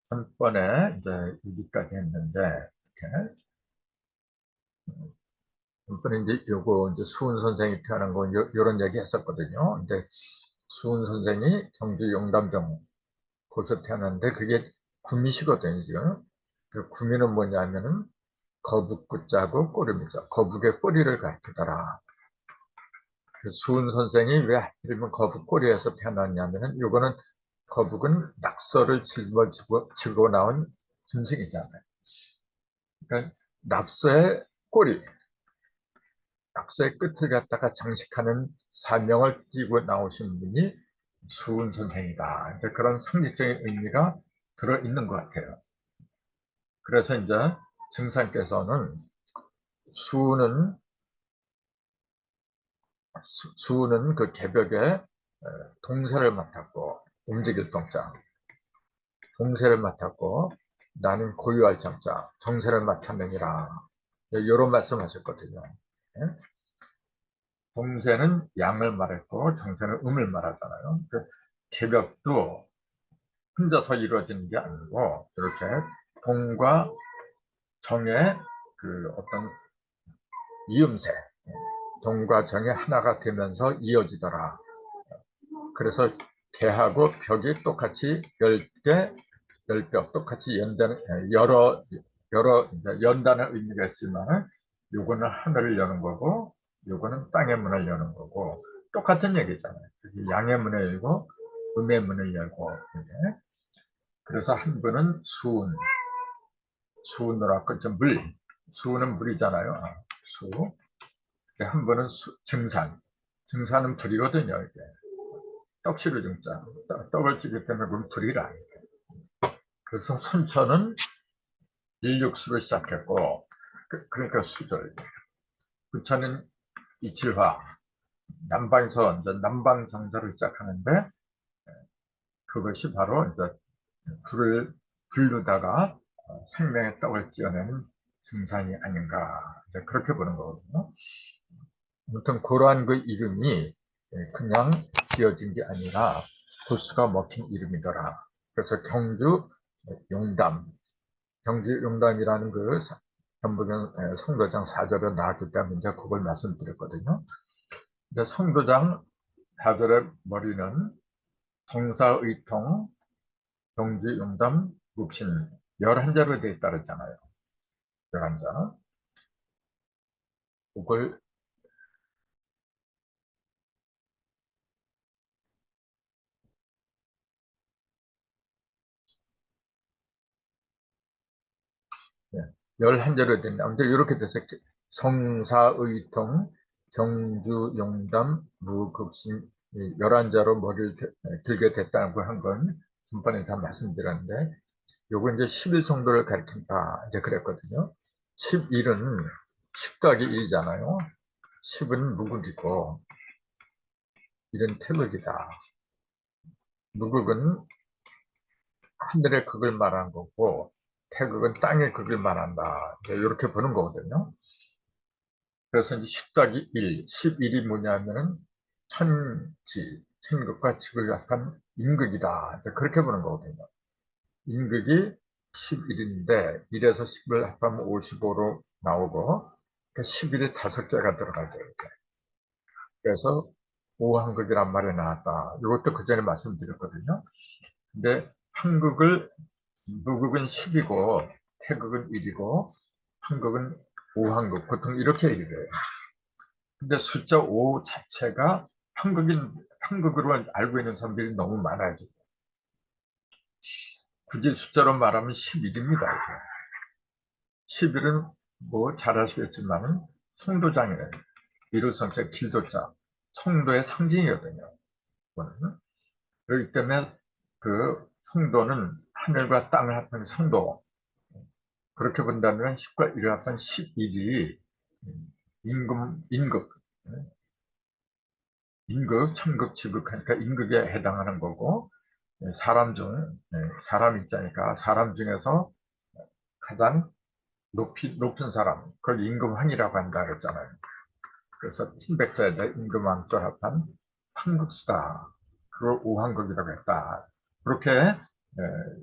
한 번에 이제 여기까지 했는데, 이렇게. 한 번에 이제 요거 이제 수훈 선생이 태어난 거, 요런 얘기 했었거든요. 근데 수훈 선생이 경주 용담정 거기서 태어났는데, 그게 구미시거든요, 지금. 그 구미는 뭐냐면은, 거북구자고 꼬리입니다. 거북의 꼬리를 가리키더라. 그 수훈 선생이 왜 하필이면 거북꼬리에서 태어났냐면은, 요거는 거북은 낙서를 짊어지고 나온 짐승이잖아요. 그러니까 낙서의 꼬리, 낙서의 끝을 갖다가 장식하는 사명을 띠고 나오신 분이 수훈 선생이다. 이제 그런 상징적인 의미가 들어있는 것 같아요. 그래서 이제 증상께서는 수훈은 수는 그 개벽에 동세를 맡았고, 움직일 동자, 동세를 맡았고, 나는 고유할 정자, 정세를 맡았느니라. 이런 말씀하셨거든요. 예? 동세는 양을 말했고, 정세는 음을 말하잖아요. 그 개벽도 혼자서 이루어지는 게 아니고, 이렇게 동과 정의 그 어떤 이음새, 동과 정이 하나가 되면서 이어지더라. 그래서 개하고 벽이 똑같이 10개, 10벽 똑같이 여러 연다는 의미가 있지만, 요거는 하늘을 여는 거고, 요거는 땅의 문을 여는 거고, 똑같은 얘기잖아요. 양의 문을 열고, 음의 문을 열고, 이게. 그래서 한 분은 수은, 수은으로 아까 물, 수은은 물이잖아요. 수. 한 분은 증산, 증산은 불이거든요, 이게. 떡시를 증자, 떡을 찌기 때문에 그건 불이라. 그래서 선천은 일육수로 시작했고, 그러니까 수절. 부처는 이칠화, 남방에서 이제 남방 정자를 시작하는데, 그것이 바로 이제 불을 불르다가 생명의 떡을 찌어내는 증상이 아닌가, 이제 그렇게 보는 거거든요. 아무튼 그러한 그 이름이 그냥 지어진 게 아니라 도수가 먹힌 이름이더라. 그래서 경주 용담, 경주 용담이라는 그 전부경 성도장 4절에 나왔기 때문에 제가 그걸 말씀드렸거든요. 근데 성도장 4절의 머리는 동사의통, 경주 용담, 묵신 11자로 되어 있다 그랬잖아요. 11자. 그걸 11자로 된다. 아무튼 이렇게 돼서 성사의통, 경주용담, 무급신 11자로 머리를 들게 됐다고 한 건 전번에 다 말씀드렸는데, 요거 이제 11성도를 가리킨다 이제 그랬거든요. 11은 10 더하기 1이잖아요. 10은 무극이고 1은 태극이다. 무극은 하늘의 극을 말하는 거고, 태극은 땅의 극을 말한다. 이렇게 보는 거거든요. 그래서 이제 10 더하기 1, 11이 뭐냐면은 천지, 천극과 지극을 합한 임극이다. 그렇게 보는 거거든요. 임극이 11인데 1에서 10을 합하면 55로 나오고, 11이 5개가 들어가죠. 이렇게. 그래서 오한극이란 말이 나왔다. 이것도 그 전에 말씀드렸거든요. 근데 한극을 무극은 10이고 태극은 1이고 한극은 5한극, 보통 이렇게 얘기해요. 근데 숫자 5 자체가 한극으로 알고 있는 사람들이 너무 많아요. 굳이 숫자로 말하면 11입니다. 11은 뭐 잘 아시겠지만 성도장이래요. 이룰성자 길도자, 성도의 상징이거든요. 그렇기 때문에 그 성도는 하늘과 땅을 합한 성도, 그렇게 본다면 10과 1을 합한 11이 임극, 천극, 지극 하니까 임극에 해당하는 거고, 사람 입장이니까 사람 중에서 가장 높은 사람, 그걸 임금왕이라고 한다 그랬잖아요. 그래서 팀백자에다 임금왕절 합한 한극수다. 그걸 오한극이라고 했다. 그렇게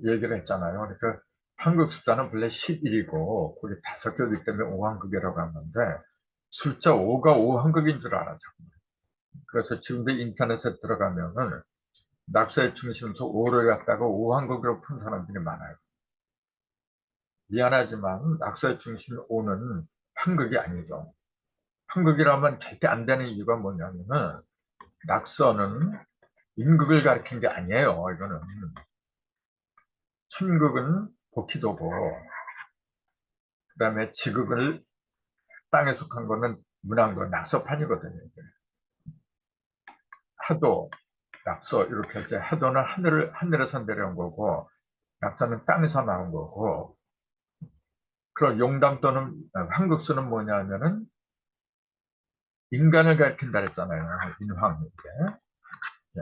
얘기를 했잖아요. 그러니까 한국 숫자는 원래 11이고 거기 5개이기 때문에 오한극이라고 하는데 숫자 5가 오한극인 줄 알아죠. 그래서 지금도 인터넷에 들어가면은 낙서의 중심수 5를 갖다가 오한극으로 푼 사람들이 많아요. 미안하지만 낙서의 중심 5는 한극이 아니죠. 한극이라면 절대 안 되는 이유가 뭐냐면은 낙서는 임극을 가리킨 게 아니에요. 이거는 천극은 복희도고 그다음에 지극을 땅에 속한 거는 문항도 낙서판이거든요. 하도 낙서 이렇게 할 때 하도는 하늘에서 내려온 거고 낙서는 땅에서 나온 거고 그런 용담 또는 한국수는 뭐냐면은 인간을 가리킨다 했잖아요. 인황 이렇게. 예?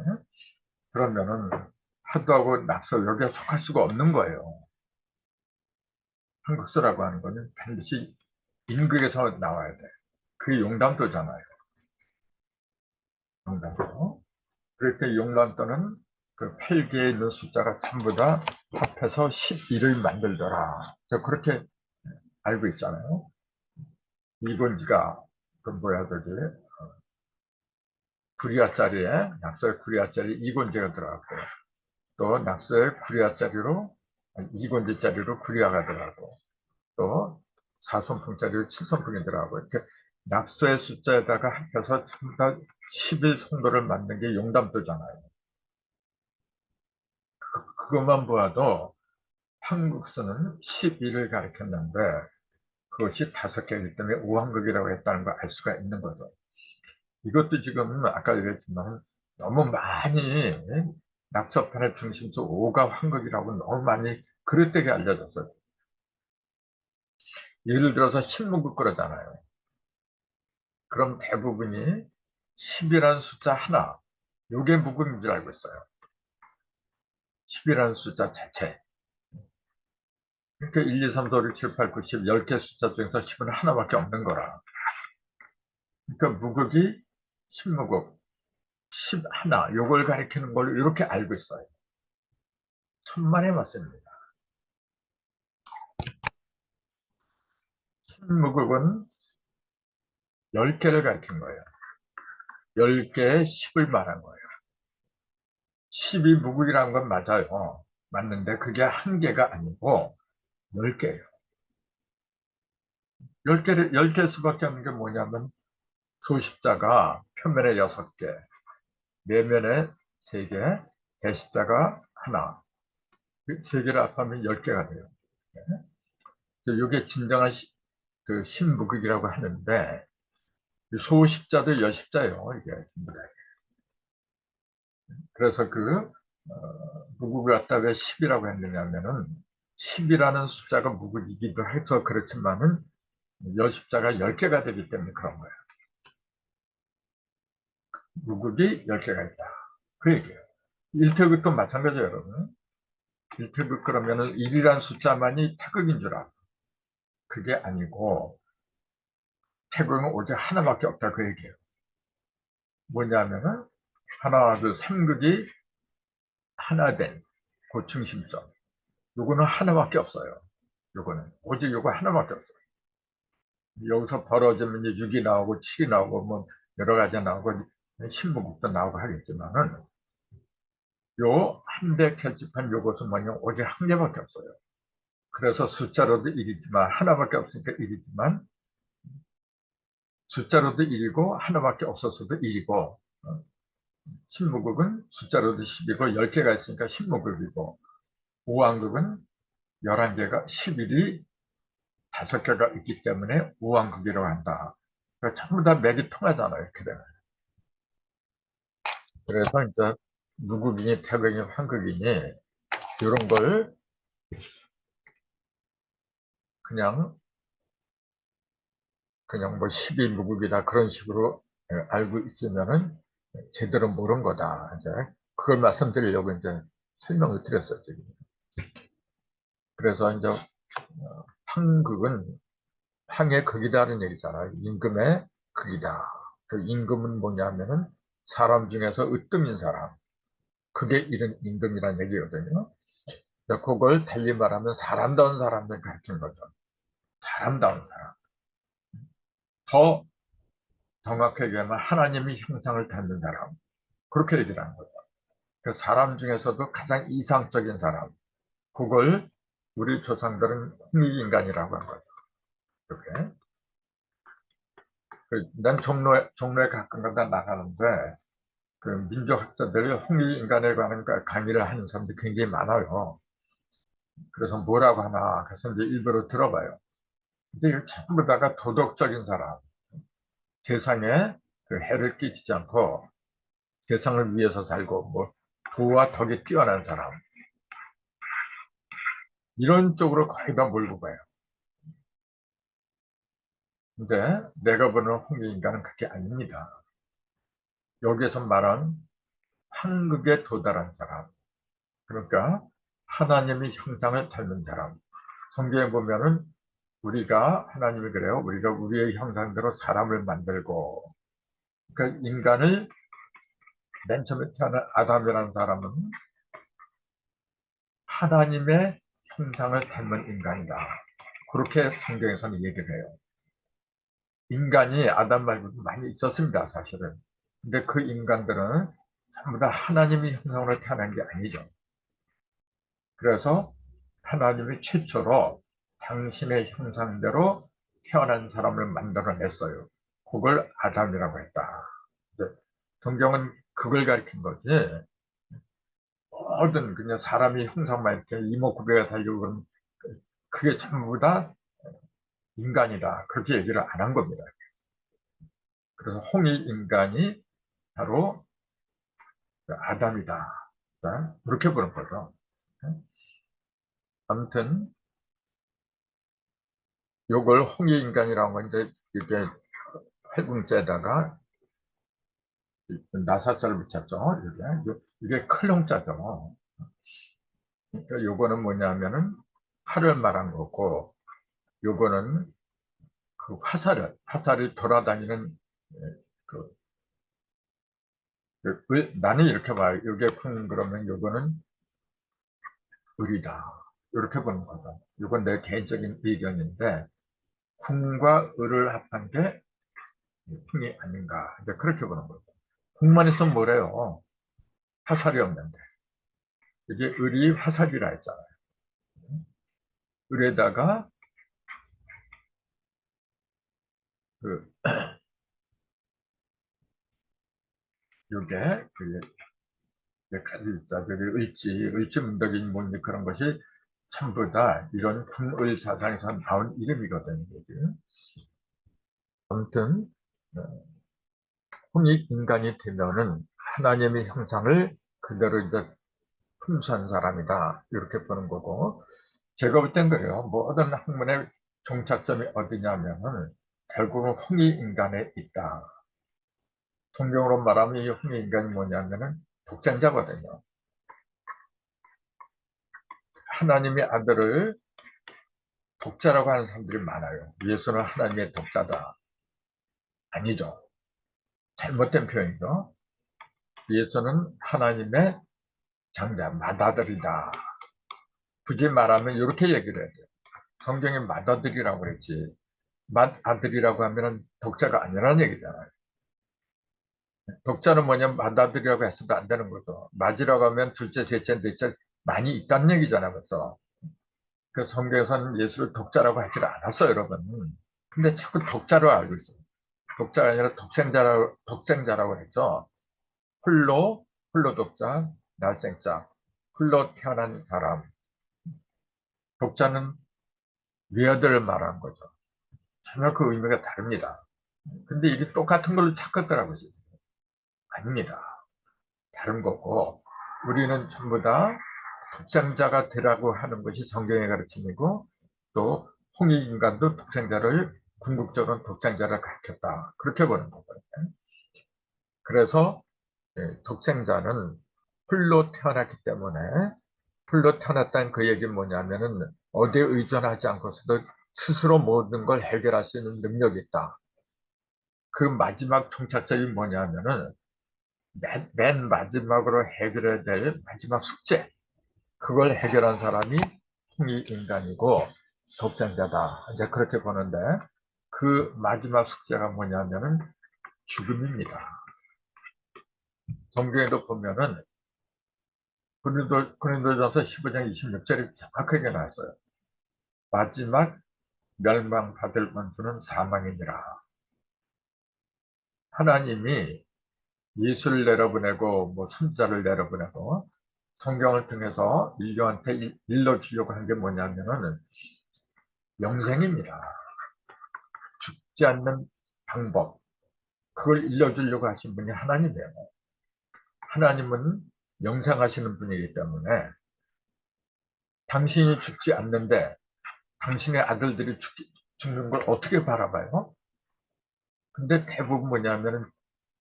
그러면은 하도하고 낙서 여기에 속할 수가 없는 거예요. 한국수라고 하는 거는 반드시 인극에서 나와야 돼. 그게 용담도잖아요. 용담도. 그럴 때 용담도는 그 8개에 있는 숫자가 전부 다 합해서 11을 만들더라. 저 그렇게 알고 있잖아요. 이건지가 그 뭐야 저기 구리아짜리에 낙서의 구리아짜리 이건지가 들어갔고요. 또 낙서의 구리아짜리로 이건지짜리로 구리아가 들어가고 또 사선풍짜리로 칠선풍이 들어가고 이렇게 낙서의 숫자에다가 합해서 전부 다 11 성도를 만든 게 용담도잖아요. 그것만 보아도 한국수는 11을 가리켰는데 그것이 5개이기 때문에 오한극이라고 했다는 걸 알 수가 있는 거죠. 이것도 지금 아까 얘기했지만 너무 많이 낙서판의 중심수 5가 한극이라고 너무 많이 그릇되게 알려졌어요. 예를 들어서 신문국 그러잖아요. 그럼 대부분이 10이라는 숫자 하나, 요게 무극인 줄 알고 있어요. 10이라는 숫자 자체. 그러니까 1, 2, 3, 4, 5, 6, 7, 8, 9, 10, 10개 숫자 중에서 10은 하나밖에 없는 거라. 그러니까 무극이 신무극, 10 하나, 요걸 가리키는 걸로 이렇게 알고 있어요. 천만에 맞습니다. 신무극은 10개를 가리킨 거예요. 10개의 10을 말한 거예요. 10이 무극이라는 건 맞아요. 맞는데 그게 한 개가 아니고 10개예요. 10개 수밖에 없는 게 뭐냐면 소십자가 표면에 6개, 내면에 3개, 대십자가 하나, 3개를 합하면 10개가 돼요. 이게 진정한 그 신무극이라고 하는데 소십자도 여십자예요. 이게 그래서 무극을 갖다 왜 10이라고 했느냐면은 10이라는 숫자가 무극이기도 해서 그렇지만은 여십자가 10개가 되기 때문에 그런 거예요. 무극이 10개가 있다. 그 얘기예요. 일태극도 마찬가지예요, 여러분. 일태극 그러면은 1이라는 숫자만이 태극인 줄 알아. 그게 아니고 태극은 오직 하나밖에 없다 그 얘기예요. 뭐냐면은 하나, 둘, 삼극이 하나 된 그 중심점. 요거는 하나밖에 없어요. 요거는 오직 요거 하나밖에 없어요. 여기서 벌어지면 이제 6이 나오고 7이 나오고 뭐 여러 가지 나오고 신무국도 나오고 하겠지만은 요 한 대 결집한 요것은 뭐냐면 오직 한 개밖에 없어요. 그래서 숫자로도 1이지만 하나밖에 없으니까 1이지만 숫자로도 1이고 하나밖에 없었어도 1이고 신무극은 숫자로도 10이고 10개가 있으니까 신무극이고 우왕극은 11개가 11이 5개가 있기 때문에 우왕극이라고 한다. 그러니까 전부 다 맥이 통하잖아요. 이렇게 되면. 그래서 이제 무극이니 태극이니 환극이니 이런 걸 그냥 뭐 12무극이다 그런 식으로 알고 있으면은 제대로 모른 거다. 이제 그걸 말씀드리려고 이제 설명을 드렸었죠. 그래서 이제 황극은 황의 극이다는 얘기잖아요. 임금의 극이다. 그 임금은 뭐냐면은 사람 중에서 으뜸인 사람. 그게 이런 임금이라는 얘기거든요. 그걸 달리 말하면 사람다운 사람을 가르친 거죠. 사람다운 사람. 더 정확하게 얘기하면 하나님의 형상을 닮는 사람. 그렇게 얘기를 하는 거죠. 그 사람 중에서도 가장 이상적인 사람. 그걸 우리 조상들은 홍익인간이라고 한 거죠. 이렇게. 난 종로에 가끔가다 나가는데, 그 민족학자들이 홍익인간에 관한 강의를 하는 사람들이 굉장히 많아요. 그래서 뭐라고 하나, 그래서 이제 일부러 들어봐요. 근데 이거 전부 다가 도덕적인 사람, 세상에 그 해를 끼치지 않고 세상을 위해서 살고, 뭐, 도와 덕에 뛰어난 사람, 이런 쪽으로 거의 다 몰고 가요. 근데 내가 보는 홍익인간은 그게 아닙니다. 여기에서 말한 한극에 도달한 사람, 그러니까 하나님의 형상을 닮은 사람. 성경에 보면은 우리가 하나님이 그래요. 우리가 우리의 형상대로 사람을 만들고, 그 인간을 맨 처음에 태어난 아담이라는 사람은 하나님의 형상을 닮은 인간이다. 그렇게 성경에서는 얘기를 해요. 인간이 아담 말고도 많이 있었습니다, 사실은. 근데 그 인간들은 전부 다 하나님의 형상으로 태어난 게 아니죠. 그래서 하나님이 최초로 당신의 형상대로 태어난 사람을 만들어냈어요. 그걸 아담이라고 했다. 이제 성경은 그걸 가리킨 거지. 모든 그냥 사람이 형상만 이렇게 이목구비가 달리고 그러면 그게 전부 다 인간이다. 그렇게 얘기를 안 한 겁니다. 그래서 홍익인간이 바로 아담이다. 그렇게 보는 거죠. 아무튼 요걸 홍익인간이라고 하는데 이게 활궁자에다가 나사자를 붙였죠. 이게 클롱자죠. 그러니까 요거는 뭐냐면은 활을 말한 거고, 요거는 그 화살이 돌아다니는 그, 나는 이렇게 봐요. 요게 쿵 그러면 요거는 을이다. 이렇게 보는 거죠. 이건 내 개인적인 의견인데 쿵과 을을 합한 게 쿵이 아닌가. 이제 그렇게 보는 거죠. 쿵만 있으면 뭐래요? 화살이 없는데. 이게 을이 화살이라 했잖아요. 을에다가 그 요게 가지 자들이 을지 문덕이 뭔지 그런 것이 전부 다 이런 군을 사상에서 나온 이름이거든요. 아무튼 홍익인간이 되면은 하나님의 형상을 그대로 이제 흠수한 사람이다 이렇게 보는 거고, 제가 볼 땐 그래요. 모든 학문의 종착점이 어디냐면은 결국은 홍익인간에 있다. 성경으로 말하면 이 홍익인간이 뭐냐면은 독생자거든요. 하나님의 아들을 독자라고 하는 사람들이 많아요. 예수는 하나님의 독자다. 아니죠. 잘못된 표현이죠. 예수는 하나님의 장자, 맏아들이다. 굳이 말하면 이렇게 얘기를 해야 돼요. 성경에 맏아들이라고 그랬지. 맏아들이라고 하면 독자가 아니라는 얘기잖아요. 독자는 뭐냐면 맏아들이라고 했어도 안 되는 거죠. 맏이라고 하면 둘째, 셋째, 넷째 많이 있다는 얘기잖아요. 그래서 그 성경에서는 예수를 독자라고 하지 않았어요, 여러분. 근데 자꾸 독자로 알고 있어요. 독자가 아니라 독생자라고 했죠. 홀로 독자, 날생자. 홀로 태어난 사람. 독자는 외아들을 말하는 거죠. 전혀 그 의미가 다릅니다. 근데 이게 똑같은 걸로 착각더라고요. 아닙니다. 다른 거고, 우리는 전부 다 독생자가 되라고 하는 것이 성경의 가르침이고, 또 홍익인간도 독생자를 궁극적으로 독생자를 가르쳤다. 그렇게 보는 거거든요. 그래서 독생자는 풀로 태어났기 때문에 풀로 태어났다는 그 얘기는 뭐냐면은 어디에 의존하지 않고서도 스스로 모든 걸 해결할 수 있는 능력이 있다. 그 마지막 종착점이 뭐냐면은 맨 마지막으로 해결해야 될 마지막 숙제. 그걸 해결한 사람이 통일인간이고 독생자다. 이제 그렇게 보는데 그 마지막 숙제가 뭐냐면은 죽음입니다. 성경에도 보면은 고린도전서 15장 26절에 정확하게 나왔어요. 마지막 멸망받을 원수는 사망이니라. 하나님이 예수를 내려보내고 선자를 내려보내고 성경을 통해서 인류한테 일러주려고 한 게 뭐냐면은 영생입니다. 죽지 않는 방법, 그걸 일러주려고 하신 분이 하나님이에요. 하나님은 영생하시는 분이기 때문에 당신이 죽지 않는데 당신의 아들들이 죽는 걸 어떻게 바라봐요? 근데 대부분 뭐냐면은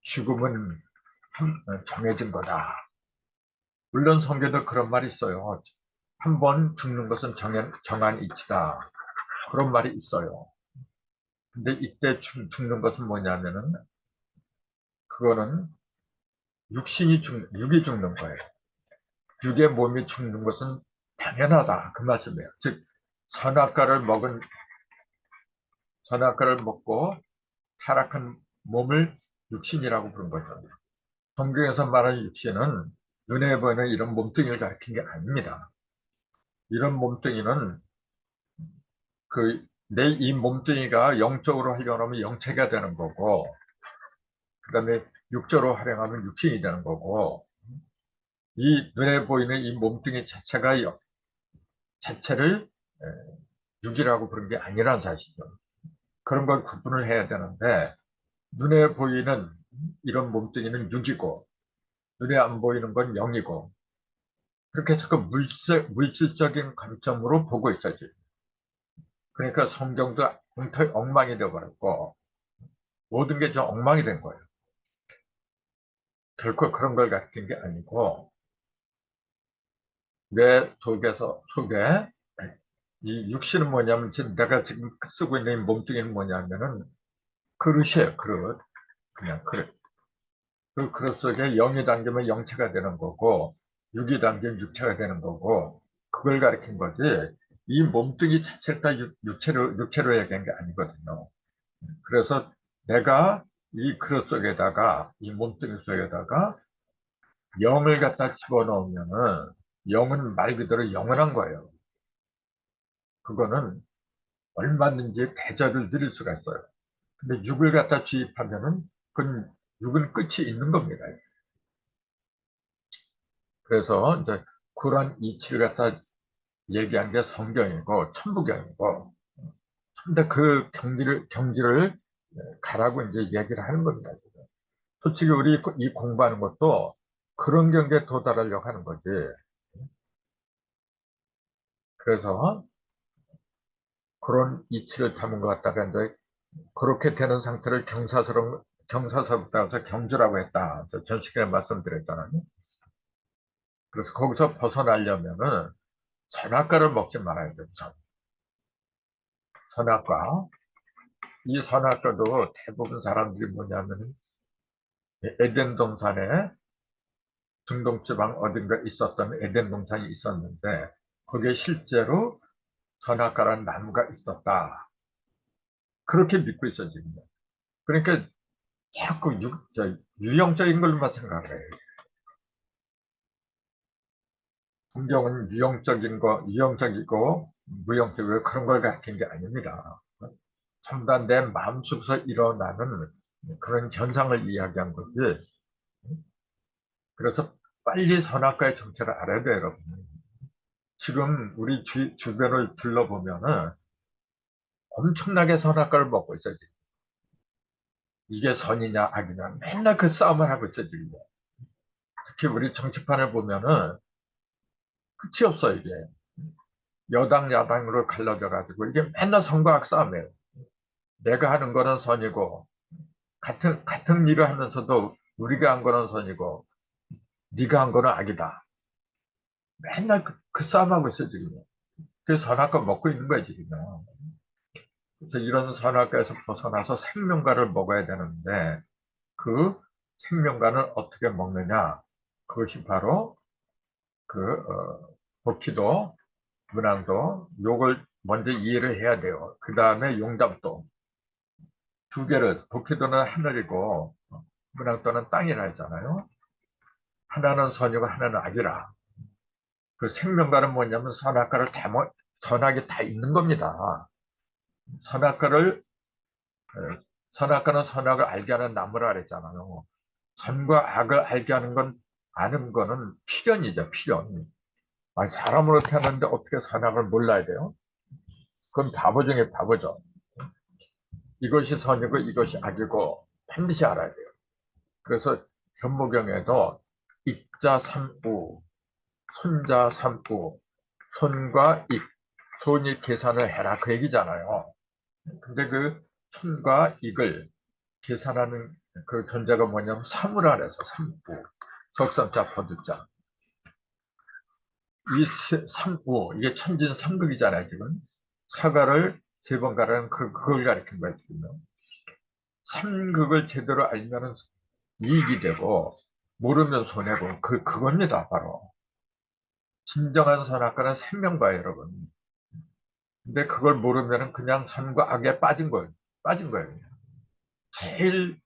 죽음은 정해진 거다. 물론 성경도 그런 말이 있어요. 한 번 죽는 것은 정한 이치다. 그런 말이 있어요. 근데 이때 죽는 것은 뭐냐면은 그거는 육이 죽는 거예요. 육의 몸이 죽는 것은 당연하다. 그 말씀이에요. 즉, 선악과를 먹고 타락한 몸을 육신이라고 부른 거죠. 성경에서 말하는 육신은 눈에 보이는 이런 몸뚱이를 가리킨 게 아닙니다. 이런 몸뚱이는 내 이 몸뚱이가 영적으로 활용하면 영체가 되는 거고, 그 다음에 육적으로 활용하면 육신이 되는 거고, 이 눈에 보이는 이 몸뚱이 자체를 육이라고 부른 게 아니라는 사실이죠. 그런 걸 구분을 해야 되는데, 눈에 보이는 이런 몸뚱이는 육이고, 눈에 안 보이는 건 영이고, 그렇게 해서 그 물질적인 관점으로 보고 있어야지. 그러니까 성경도 엉망이 되어버렸고, 모든 게 좀 엉망이 된 거예요. 결코 그런 걸 가르친 게 아니고, 뇌 속에, 이 육신은 뭐냐면, 지금 내가 지금 쓰고 있는 이 몸뚱이는 뭐냐면은, 그릇이에요, 그릇. 그냥 그릇. 그 그릇 속에 영이 담기면 영체가 되는 거고, 육이 담기면 육체가 되는 거고, 그걸 가리킨 거지, 이 몸뚱이 자체를 다 육체로 얘기한 게 아니거든요. 그래서 내가 이 그릇 속에다가, 이 몸뚱이 속에다가 영을 갖다 집어넣으면은, 영은 말 그대로 영원한 거예요. 그거는 얼마든지 대접을 드릴 수가 있어요. 근데 육을 갖다 주입하면은, 그건 육은 끝이 있는 겁니다. 그래서 이제 그런 이치를 갖다 얘기한 게 성경이고 천부경이고, 근데 그 경지를 가라고 이제 얘기를 하는 겁니다. 솔직히 우리 이 공부하는 것도 그런 경지에 도달하려고 하는 거지. 그래서 그런 이치를 담은 것 같다가 이제 그렇게 되는 상태를 경사스럽다 해서 경주라고 했다. 전 시간에 말씀드렸잖아요. 그래서 거기서 벗어나려면은 선악과를 먹지 말아야 돼요. 선악과. 이 선악과도 대부분 사람들이 뭐냐면 에덴 동산에 중동지방 어딘가 있었던 에덴 동산이 있었는데 거기에 실제로 선악과라는 나무가 있었다. 그렇게 믿고 있어 지금. 그러니까 자꾸 유형적인 걸만 생각을 해요. 성경은 유형적이고 무형적이고 그런 걸 가르친 게 아닙니다. 참단 내 마음속에서 일어나는 그런 현상을 이야기한 거지. 그래서 빨리 선악과의 정체를 알아야 돼요, 여러분. 지금 우리 주변을 둘러보면은 엄청나게 선악과를 먹고 있어요, 지금. 이게 선이냐, 악이냐, 맨날 그 싸움을 하고 있어요, 지금. 특히 우리 정치판을 보면은 끝이 없어, 이게. 여당, 야당으로 갈라져가지고, 이게 맨날 선과 악 싸움이에요. 내가 하는 거는 선이고, 같은 일을 하면서도 우리가 한 거는 선이고, 네가 한 거는 악이다. 맨날 그 싸움하고 있어, 지금. 그래서 선악과 먹고 있는 거야, 지금. 그래서 이런 선악과에서 벗어나서 생명과를 먹어야 되는데, 그 생명과를 어떻게 먹느냐? 그것이 바로 그 복희도, 문항도 요걸 먼저 이해를 해야 돼요. 그 다음에 용담도 두 개를, 복희도는 하늘이고 문항도는 땅이라 했잖아요. 하나는 선이고 하나는 악이라. 그 생명과는 뭐냐면 선악과를 선악이 다 있는 겁니다. 선악과를 선악과는 선악을 알게 하는 나무라 그랬잖아요. 선과 악을 알게 하는 건 아는 거는 필연이죠, 필연. 아니, 사람으로 태어났는데 어떻게 선악을 몰라야 돼요? 그건 바보 중에 바보죠. 이것이 선이고 이것이 악이고 반드시 알아야 돼요. 그래서 현무경에도 익자 삼우, 손자 삼우, 손과 익, 손이 계산을 해라 그 얘기잖아요. 근데 그 손과 익을 계산하는 그 존재가 뭐냐면 삼우라 그래서 삼우, 적삼자 버두자. 이 삼우, 이게 천진삼극이잖아요 지금. 사과를 세 번 가라는 그걸 가리킨 거예요 지금. 삼극을 제대로 알면 이익이 되고 모르면 손해고 그겁니다 바로. 진정한 선악과는 생명과예요 여러분. 근데 그걸 모르면 그냥 선과 악에 빠진 거예요. 빠진 거예요. 제일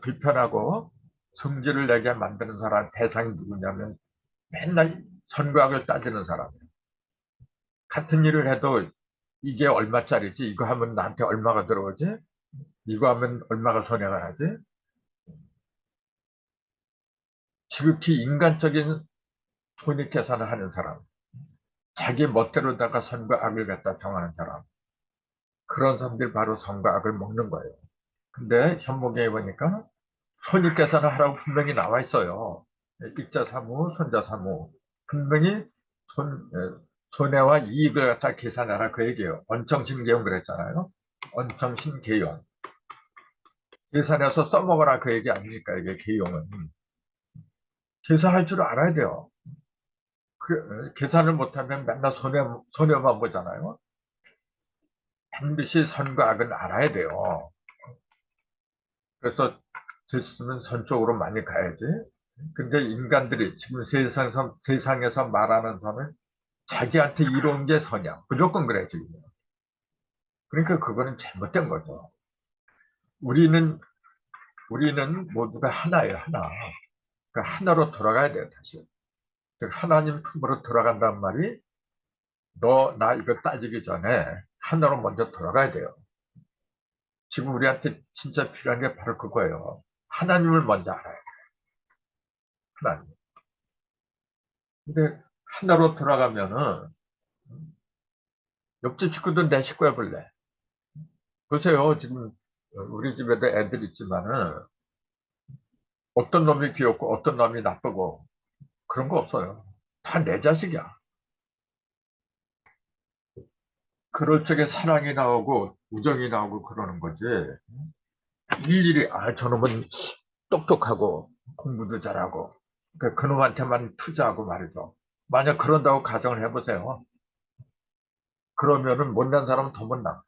불편하고 성질을 내게 만드는 사람 대상이 누구냐면 맨날 선과 악을 따지는 사람이에요. 같은 일을 해도 이게 얼마짜리지? 이거 하면 나한테 얼마가 들어오지? 이거 하면 얼마가 손해가 나지? 지극히 인간적인 손익 계산을 하는 사람. 자기 멋대로다가 선과 악을 갖다 정하는 사람. 그런 사람들이 바로 선과 악을 먹는 거예요. 근데 현목에 보니까 손익 계산을 하라고 분명히 나와 있어요. 익자 사무, 손자 사무. 분명히 손해와 이익을 갖다 계산하라 그 얘기예요. 언청신계용 그랬잖아요. 언청신계용. 계산해서 써먹어라 그 얘기 아닙니까? 이게 계용은. 계산할 줄 알아야 돼요. 계산을 못하면 맨날 손해만 보잖아요. 반드시 선과 악은 알아야 돼요. 그래서 됐으면 선 쪽으로 많이 가야지. 근데 인간들이 지금 세상에서 말하는 선은 자기한테 이로운 게 선이야. 무조건 그래, 지금. 그러니까 그거는 잘못된 거죠. 우리는 모두가 하나예요, 하나. 그러니까 하나로 돌아가야 돼요, 다시. 하나님 품으로 돌아간다는 말이 너, 나 이거 따지기 전에 하나로 먼저 돌아가야 돼요. 지금 우리한테 진짜 필요한 게 바로 그거예요. 하나님을 먼저 알아야 돼요. 하나님. 근데 하나로 돌아가면은 옆집 식구도 내 식구야 볼래. 보세요. 지금 우리 집에도 애들 있지만은 어떤 놈이 귀엽고 어떤 놈이 나쁘고 그런 거 없어요. 다 내 자식이야. 그럴 적에 사랑이 나오고 우정이 나오고 그러는 거지. 일일이 저놈은 똑똑하고 공부도 잘하고 그놈한테만 투자하고 말이죠. 만약 그런다고 가정을 해보세요. 그러면은 못난 사람은 더 못나.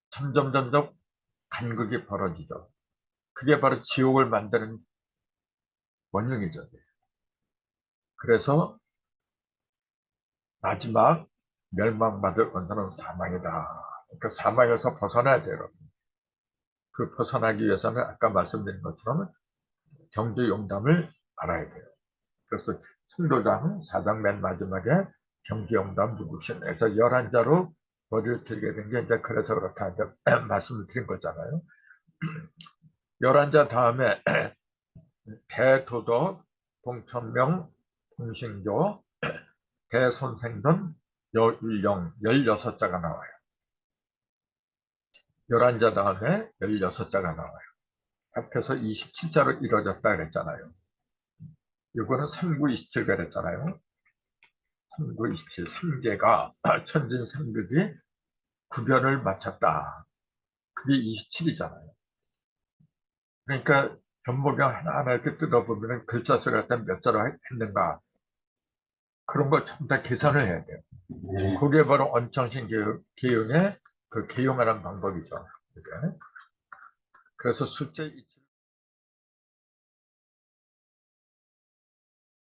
점점 간극이 벌어지죠. 그게 바로 지옥을 만드는 원흉이죠. 그래서 마지막 멸망받을 원산은 사망이다. 그러니까 사망에서 벗어나야 돼요. 여러분. 그 벗어나기 위해서는 아까 말씀드린 것처럼 경주용담을 알아야 돼요. 그래서 승도장 4장 맨 마지막에 경주용담 누구신에서 11자로 머리를 들게 된 게 이제 그래서 그렇다 이제 말씀을 드린 거잖아요. 11자 다음에 대도덕, 동천명, 동신교, 대선생돈, 여율령 16자가 나와요. 11자 다음에 16자가 나와요. 합해서 27자로 이루어졌다 그랬잖아요. 이거는 3927 그랬잖아요. 3927, 3개가 천진삼극이 구별을 마쳤다. 그게 27이잖아요. 그러니까 변모경 하나하나 이렇게 뜯어보면 글자 수를 갖다 몇 자로 했는가 그런 거 전부 다 계산을 해야 돼요. 그게 바로 언청신 계용의 그 계용하는 방법이죠. 그래서 숫자